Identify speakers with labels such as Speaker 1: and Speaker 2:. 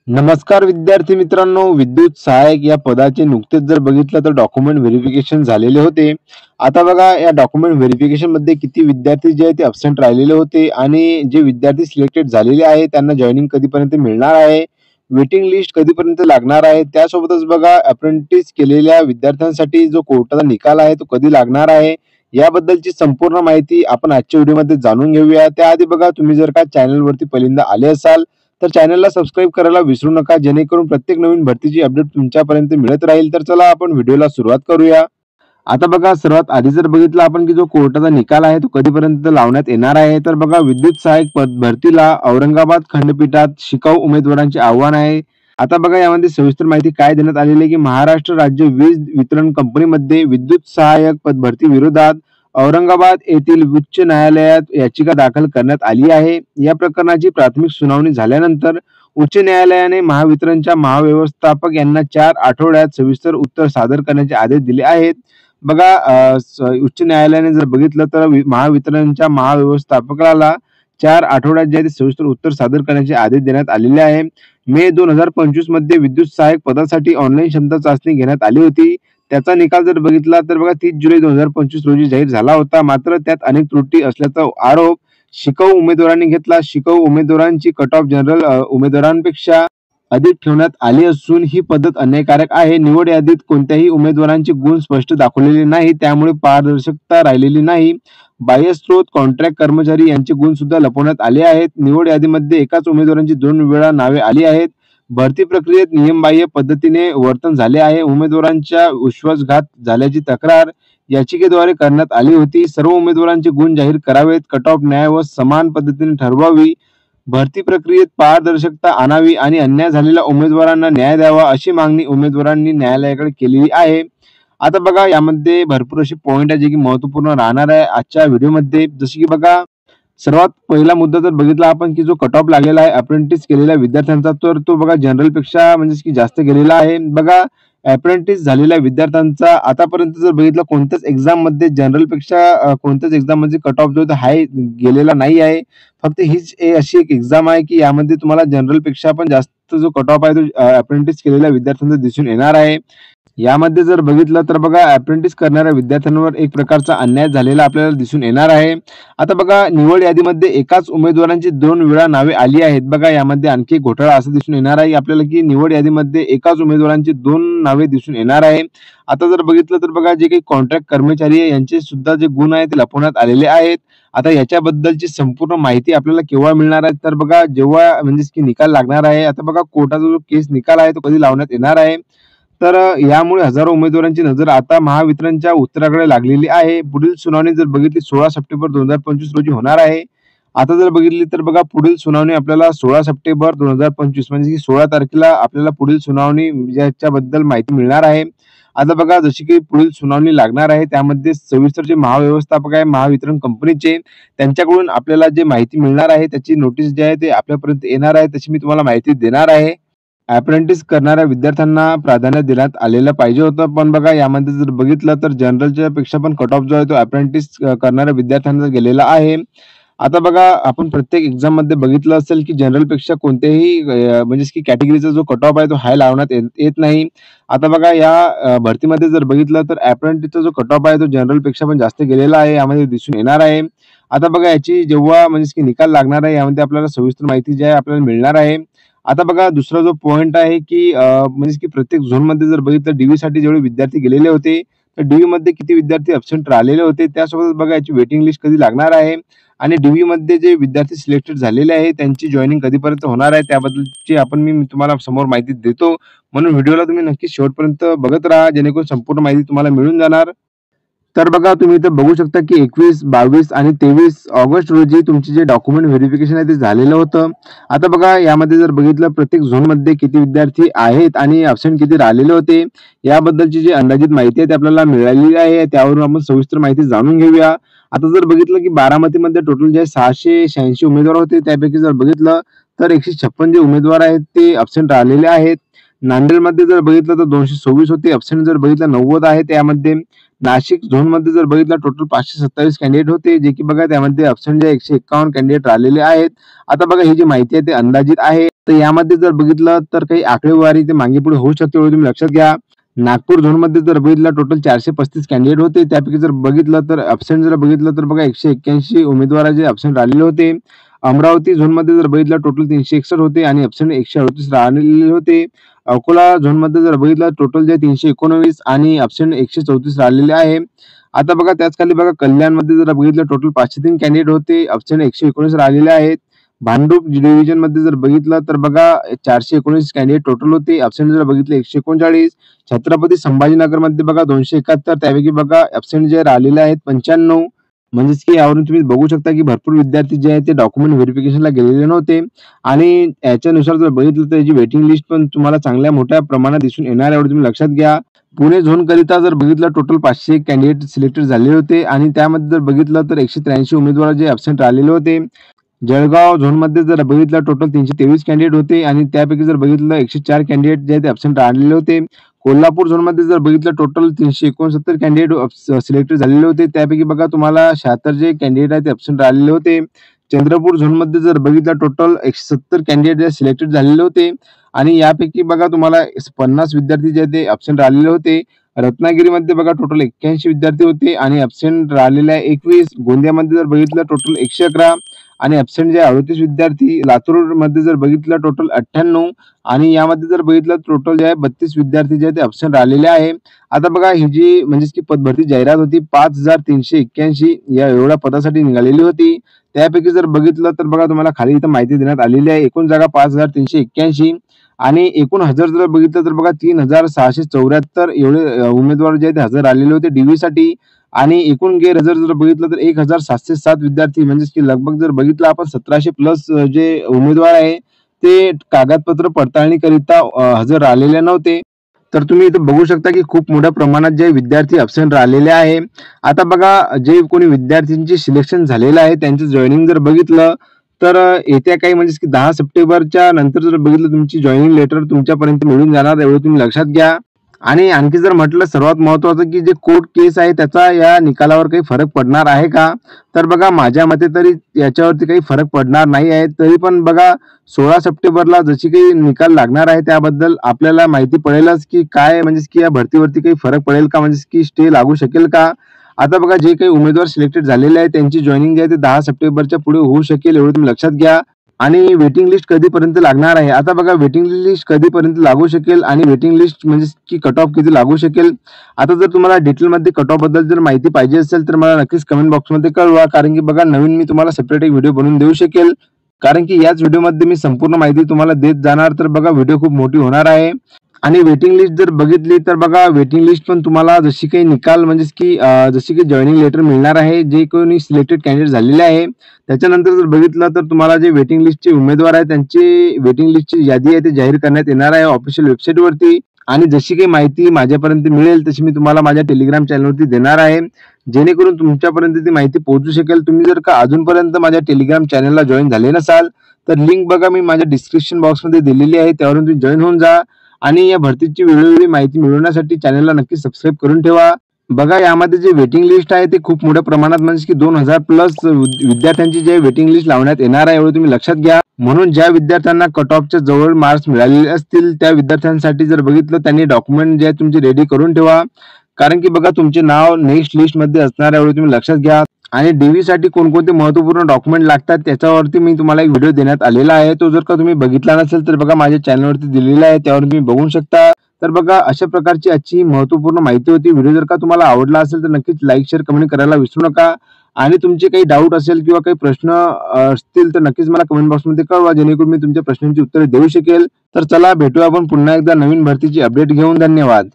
Speaker 1: नमस्कार विद्यार्थी मित्रांनो, विद्युत सहाय्यक या पदाचे नुकतेच जर बघितलं तर डॉक्युमेंट व्हेरिफिकेशन झालेले होते. आता बघा या डॉक्युमेंट व्हेरिफिकेशनमध्ये किती विद्यार्थी जे आहेत ते अब्सेंट राहिलेले होते आणि जे विद्यार्थी सिलेक्टेड झालेले आहेत त्यांना जॉइनिंग कधीपर्यंत मिळणार आहे, वेटिंग लिस्ट कधीपर्यंत लागणार आहे, त्यासोबतच बघा अप्रेंटिस केलेल्या विद्यार्थ्यांसाठी जो कोर्टाचा निकाल आहे तो कधी लागणार आहे, याबद्दलची संपूर्ण माहिती आपण आजच्या व्हिडिओमध्ये जाणून घेऊया. त्याआधी बघा तुम्ही जर का चॅनलवरती पहिल्यांदा आले असाल तर चॅनलला सबस्क्राईब करायला विसरू नका, जेणेकरून प्रत्येक नवीन भरतीची अपडेट तुमच्यापर्यंत मिळत राहील. तर चला आपण व्हिडिओला सुरुवात करूया. आता बघा सर्वात आधी जर बघितलं आपण की जो कोर्टाचा निकाल आहे तो कधीपर्यंत लावण्यात येणार आहे, तर बघा विद्युत सहाय्यक पद भरतीला औरंगाबाद खंडपीठात शिकाऊ उमेदवारांचे आव्हान आहे. आता बघा यामध्ये सविस्तर माहिती काय देण्यात आलेली आहे की महाराष्ट्र राज्य वीज वितरण कंपनीमध्ये विद्युत सहाय्यक पद भरती विरोधात औरंगाबाद येथील उच्च न्यायालयात याचिका दाखल करण्यात आली आहे. या प्रकरणाची प्राथमिक सुनावणी झाल्यानंतर उच्च न्यायालयाने महावितरणच्या महाव्यवस्थापक यांना 4 आठवड्यात सविस्तर उत्तर सादर करण्याचे आदेश दिले आहेत. बघा उच्च न्यायालयाने जर बघितलं तर महावितरणच्या महाव्यवस्थापकाला 4 आठवड्यात जे आहे ते सविस्तर उत्तर सादर करण्याचे आदेश देण्यात आलेले आहे. मे 2025 मध्ये विद्युत सहाय्यक पदासाठी ऑनलाईन क्षमता चाचणी घेण्यात आली होती. त्याचा निकाल जर बघितला तर बघा 30 जुलै 2025 रोजी जाहीर झाला होता. मात्र त्यात अनेक त्रुटी असल्याचा आरोप शिकाऊ उमेदवारांनी घेतला. शिकाऊ उमेदवारांची कट ऑफ जनरल उमेदवारांपेक्षा अधिक ठेवण्यात आली असून ही पद्धत अन्यायकारक आहे. निवड यादीत कोणत्याही उमेदवारांचे गुण स्पष्ट दाखवलेले नाही, त्यामुळे पारदर्शकता राहिलेली नाही. बाह्य स्रोत, कॉन्ट्रॅक्ट कर्मचारी यांचे गुण सुद्धा लपवण्यात आले आहेत. निवड यादीमध्ये एकाच उमेदवारांची 2 वेळा नावे आली आहेत. भरती प्रक्रियेत नियमबाह्य पद्धतीने वर्तन झाले आहे. उमेदवारांच्या विश्वासघात झाल्याची तक्रार याचिकेद्वारे करण्यात आली होती. सर्व उमेदवारांचे गुण जाहीर करावेत. कट ऑफ न्याय व समान पद्धतीने ठरवावी. भरती प्रक्रियेत पारदर्शकता आणावी आणि अन्याय झालेल्या उमेदवारांना न्याय द्यावा अशी मागणी उमेदवारांनी न्यायालयाकडे केलेली आहे. आता बघा यामध्ये भरपूर असे पॉइंट आहे जे की महत्त्वपूर्ण राहणार आहे आजच्या व्हिडिओमध्ये. जसे की बघा सर्वात पहिला मुद्दा जर बघितला आपण की जो कट ऑफ लागलेला आहे अप्रेंटिस केलेल्या विद्यार्थ्यांचा, तर तो बघा जनरल पेक्षा म्हणजे की जास्त गेलेला आहे. बघा अप्रेंटिस झालेल्या विद्यार्थ्यांचा आतापर्यंत जर बघितलं कोणत्याच एक्झाम मध्ये जनरल पेक्षा कोणत्याच एक्झाम मध्ये कट ऑफ जो हाय गेलेला नाही आहे. फक्त हीच अशी एक एक्झाम आहे की यामध्ये तुम्हाला जनरल पेक्षा पण जास्त जो कट ऑफ आहे तो अप्रेंटिस केलेल्या विद्यार्थ्यांचा दिसून येणार आहे. यामध्ये जर बघितलं तर बघा अप्रेंटिस करणाऱ्या विद्यार्थ्यांवर एक प्रकारचा अन्याय झालेला आपल्याला दिसून येणार आहे. आता बघा निवड यादीमध्ये एकाच उमेदवारांची 2 वेळा नावे आली आहेत. बघा यामध्ये आणखी घोटाळा असं दिसून येणार आहे आपल्याला की निवड यादीमध्ये एकाच उमेदवारांची 2 नावे दिसून येणार आहे. आता जर बघितलं तर बघा जे काही कॉन्ट्रॅक्ट कर्मचारी आहे यांचे सुद्धा जे गुण आहेत ते लपवण्यात आलेले आहेत. आता याच्याबद्दलची संपूर्ण माहिती आपल्याला केव्हा मिळणार आहे, तर बघा जेव्हा म्हणजे की निकाल लागणार आहे. आता बघा कोर्टाचा जो केस निकाल आहे तो कधी लावण्यात येणार आहे, तर यामुळे हजारो उमेदवारांची नजर आता महावितरणच्या उत्तराकडे लागलेली आहे. पुढील सुनावणी जर बघितली 16 सप्टेंबर 2025 रोजी होणार आहे. आता जर बघितली तर बघा पुढील सुनावणी आपल्याला 16 सप्टेंबर 2025 म्हणजे की 16 तारखेला आपल्याला पुढील सुनावणी याच्याबद्दल माहिती मिळणार आहे. आता बघा जशी की पुढील सुनावणी लागणार आहे त्यामध्ये सविस्तर जे महाव्यवस्थापक आहे महावितरण कंपनीचे त्यांच्याकडून आपल्याला जे माहिती मिळणार आहे त्याची नोटीस जे आहे ते आपल्यापर्यंत येणार आहे, तशी मी तुम्हाला माहिती देणार आहे. अप्रेंटिस करणाऱ्या विद्यार्थ्यांना प्राधान्य देण्यात आलेलं पाहिजे होतं, पण बघा यामध्ये जर बघितलं तर जनरलच्या पेक्षा पण कट ऑफ जो आहे तो अप्रेंटिस करणाऱ्या विद्यार्थ्यांना गेलेला आहे. आता बघा आपण प्रत्येक एक्झाम मध्ये बघितलं असेल की जनरल पेक्षा कोणत्याही म्हणजे की कॅटेगरीचा जो कट ऑफ आहे तो हाय लावण्यात येत नाही. आता बघा या भरतीमध्ये जर बघितलं तर अप्रेंटिसचा जो कट ऑफ आहे तो जनरल पेक्षा पण जास्त गेलेला आहे यामध्ये दिसून येणार आहे. आता बघा याची जेव्हा म्हणजे की निकाल लागणार आहे यामध्ये आपल्याला सविस्तर माहिती जी आहे आपल्याला मिळणार आहे. आता बघा दुसरा जो पॉइंट आहे की म्हणजे की प्रत्येक झोनमध्ये जर बघितलं डीव्ही साठी जेवढे विद्यार्थी गेलेले होते तर डीव्ही मध्ये किती विद्यार्थी अब्सेंट राहिलेले होते, त्यासोबत बघा याची वेटिंग लिस्ट कधी लागणार आहे आणि डीव्ही मध्ये जे विद्यार्थी सिलेक्टेड झालेले आहे त्यांची जॉईनिंग कधीपर्यंत होणार आहे त्याबद्दलची मी तुम्हाला समोर माहिती देतो. म्हणून व्हिडिओला तुम्ही नक्की शेवटपर्यंत बघत राहा, जेणेकरून संपूर्ण माहिती तुम्हाला मिळून जाणार. तर बघा तुम्ही इथे बघू शकता की 21, 22 आणि 23 ऑगस्ट रोजी तुमचे जे डॉक्युमेंट व्हेरिफिकेशन आहे ते झालेलं होतं. आता बघा यामध्ये जर बघितलं प्रत्येक झोनमध्ये किती विद्यार्थी आहेत आणि अब्सेंट किती राहिलेले होते याबद्दलची जी अंदाजित माहिती आहे ती आपल्याला मिळालेली आहे. त्यावरून आपण सविस्तर माहिती जाणून घेऊया. आता जर बघितलं की बारामतीमध्ये टोटल जे 686 उमेदवार होते त्यापैकी जर बघितलं तर 156 जे उमेदवार आहेत ते अब्सेंट राहिलेले आहेत. नांदेडमध्ये जर बघितलं तर 226 होते, अब्सेंट जर बघितलं 90 आहे त्यामध्ये. नाशिक झोन मध्ये जर बघितलं टोटल 527 कॅन्डिडेट होते, जे की बघा त्यामध्ये अब्सेंट जे 151 कॅन्डिडेट राहिलेले आहेत. आता बघा ही जी माहिती आहे ते अंदाजित आहे. तर यामध्ये जर बघितलं तर काही आकडेवारी ते मागे-पुढे होऊ शकते एवढं तुम्ही लक्षात घ्या. नागपूर झोनमध्ये जर बघितलं टोटल 435 कॅन्डिडेट होते. त्यापैकी जर बघितलं तर अब्सेंट जर बघितलं तर बघा 181 उमेदवार जे अब्सेंट राहिलेले होते. अमरावती झोनमध्ये जर बघितलं टोटल 361 होते आणि अब्सेंट 138 राहिलेले होते. अकोला झोनमध्ये जर बघितलं टोटल जे 319 आणि अब्सेंट 134 राहिलेले आहे. आता बघा त्याच खाली बघा कल्याणमध्ये जर बघितलं टोटल 503 कॅन्डिडेट होते. अब्सेंट 119 राहिलेले आहेत. भांडूप डिव्हिजनमध्ये जर बघितलं तर बघा 419 कॅन्डिडेट टोटल होते. अब्सेंट जर बघितलं 139. छत्रपती संभाजीनगरमध्ये बघा 271 त्यापैकी बघा अब्सेंट जे राहिलेले आहेत 95. म्हणजेच की यावरून तुम्ही बघू शकता की भरपूर विद्यार्थी जे आहेत ते डॉक्युमेंट व्हेरिफिकेशनला गेलेले नव्हते आणि याच्यानुसार जर बघितलं तर याची वेटिंग लिस्ट पण तुम्हाला चांगल्या मोठ्या प्रमाणात दिसून येणार आहे एवढं तुम्ही लक्षात घ्या. पुणे झोन करिता जर बघितलं टोटल 501 कॅन्डिडेट सिलेक्टेड झालेले होते आणि त्यामध्ये जर बघितलं तर 183 उमेदवार जे अब्सेंट राहिलेले होते. जळगाव झोनमध्ये जर बघितलं टोटल 323 कॅन्डिडेट होते आणि त्यापैकी जर बघितलं 104 कॅन्डिडेट जे आहेत अब्सेंट राहिलेले होते. कोल्हापूर झोनमध्ये जर बघितलं टोटल 369 कॅन्डिडेट सिलेक्टेड झालेले होते. त्यापैकी बघा तुम्हाला 76 जे कॅन्डिडेट आहेत ते अब्सेंट राहिलेले होते. चंद्रपूर झोनमध्ये जर बघितलं टोटल 170 कॅन्डिडेट जे सिलेक्टेड झालेले होते आणि यापैकी बघा तुम्हाला 50 विद्यार्थी जे ते अब्सेंट राहिलेले होते. रत्नागिरीमध्ये बघा टोटल 81 विद्यार्थी होते आणि अब्सेंट राहिलेले आहे 21. गोंदियामध्ये जर बघितलं टोटल 111 आणि अब्सेंट जे 38 विद्यार्थी. लातूरमध्ये जर बघितलं टोटल 98 आणि यामध्ये जर बघितलं टोटल जे आहे 32 विद्यार्थी जे ते अब्सेंट राहिलेले आहे. आता बघा ही जी म्हणजेच की पदभरती जाहिरात होती 5381 या एवढ्या पदासाठी निघालेली होती. त्यापैकी जर बघितलं तर बघा तुम्हाला खाली इथं माहिती देण्यात आलेली आहे. एकूण जागा 5381 आणि एकूण हजर जर बघितलं तर बघा 3674 एवढे उमेदवार जे आहेत हजर आलेले होते DV आणि एकूण गैरहजर जर बघितलं तर 1707 विद्यार्थी म्हणजेच की लगभग जर बघितलं आपण 1700 प्लस जे उमेदवार आहे ते कागदपत्र पडताळणी करिता हजर राहिलेले नव्हते. तर तुम्ही इथे बघू शकता की खूप मोठ्या प्रमाणात जे विद्यार्थी अब्सेंट राहिलेले आहे. आता बघा जे कोणी विद्यार्थ्यांचे सिलेक्शन झालेलं आहे त्यांचं जॉईनिंग जर बघितलं तर येत्या काही म्हणजे की 10 सप्टेंबरच्या नंतर जर बघितलं तुमची जॉईनिंग लेटर तुमच्यापर्यंत मिळून जाणार एवढं तुम्ही लक्षात घ्या. आणि आणखी जर म्हटलं सर्वात महत्त्वाचं की जे कोर्ट केस आहे त्याचा या निकालावर काही फरक पडणार आहे का? तर बघा माझ्या मते तरी याच्यावरती काही फरक पडणार नाही आहे. तरी पण बघा 16 सप्टेंबरला जशी काही निकाल लागणार आहे त्याबद्दल आपल्याला माहिती पडेलच की काय म्हणजे की या भरतीवरती काही फरक पडेल का म्हणजे की स्टे लागू शकेल का? आता बघा जे काही उमेदवार सिलेक्टेड झालेले आहेत त्यांची जॉईनिंग जे आहे ते 10 सप्टेंबरच्या पुढे होऊ शकेल एवढं तुम्ही लक्षात घ्या. आणि वेटिंग लिस्ट कधीपर्यंत लागणार आहे? आता बघा वेटिंग लिस्ट कधीपर्यंत लागू शकेल आणि वेटिंग लिस्ट म्हणजे की कट ऑफ किती लागू शकेल? आता जर तुम्हाला डिटेलमध्ये कट ऑफ बद्दल जर माहिती पाहिजे असेल तर मला नक्कीच कमेंट बॉक्समध्ये कळवा. कारण की बघा नवीन मी तुम्हाला सेपरेट एक व्हिडिओ बनवून देऊ शकेल. कारण की याच व्हिडिओमध्ये मी संपूर्ण माहिती तुम्हाला देत जाणार तर बघा व्हिडिओ खूप मोठी होणार आहे. आणि वेटिंग लिस्ट जर बघितली तर बघा वेटिंग लिस्ट पण तुम्हाला जशी काही निकाल म्हणजे की जशी काही जॉईनिंग लेटर मिळणार आहे जे कोणी सिलेक्टेड कॅन्डिडेट झालेले आहे त्याच्यानंतर जर बघितलं तर तुम्हाला जे वेटिंग लिस्टचे उमेदवार आहेत त्यांची वेटिंग लिस्टची यादी आहे ती जाहीर करण्यात येणार आहे ऑफिशियल वेबसाईटवरती. आणि जशी काही माहिती माझ्यापर्यंत मिळेल तशी मी तुम्हाला माझ्या टेलिग्राम चॅनलवरती देणार आहे जेणेकरून तुमच्यापर्यंत ती माहिती पोहोचू शकेल. तुम्ही जर का अजूनपर्यंत माझ्या टेलिग्राम चॅनलला जॉईन झाले नसाल तर लिंक बघा मी माझ्या डिस्क्रिप्शन बॉक्समध्ये दिलेली आहे त्यावरून तुम्ही जॉईन होऊन जा आणि या भरतीची वेळोवेळी माहिती मिळवण्यासाठी चॅनलला नक्की सबस्क्राईब करून ठेवा. बघा यामध्ये जे वेटिंग लिस्ट आहे ते खूप मोठ्या प्रमाणात म्हणजे की 2000 प्लस विद्यार्थ्यांची जे वेटिंग लिस्ट लावण्यात येणार आहे एवढं तुम्ही लक्षात घ्या. म्हणून ज्या विद्यार्थ्यांना कट ऑफच्या जवळ मार्क्स मिळालेले असतील त्या विद्यार्थ्यांसाठी जर बघितलं त्यांनी डॉक्युमेंट जे आहे तुमचे रेडी करून ठेवा. कारण की बघा तुमचे नाव नेक्स्ट लिस्टमध्ये असणार आहे एवढं तुम्ही लक्षात घ्या. आणि DV साठी कोणकोणते महत्त्वपूर्ण डॉक्युमेंट लागतात त्याच्यावरती मी तुम्हाला एक व्हिडिओ देण्यात आलेला आहे. तो जर का तुम्ही बघितला नसेल तर बघा माझ्या चॅनलवरती दिलेला आहे त्यावर तुम्ही बघू शकता. तर बघा अशा प्रकारची आजची महत्त्वपूर्ण माहिती होती. व्हिडिओ जर का तुम्हाला आवडला असेल तर नक्कीच लाईक शेअर कमेंट करायला विसरू नका. आणि तुमचे काही डाऊट असेल किंवा काही प्रश्न असतील तर नक्कीच मला कमेंट बॉक्समध्ये कळवा जेणेकरून मी तुमच्या प्रश्नांची उत्तरे देऊ शकेल. तर चला भेटूया आपण पुन्हा एकदा नवीन भरतीची अपडेट घेऊन. धन्यवाद.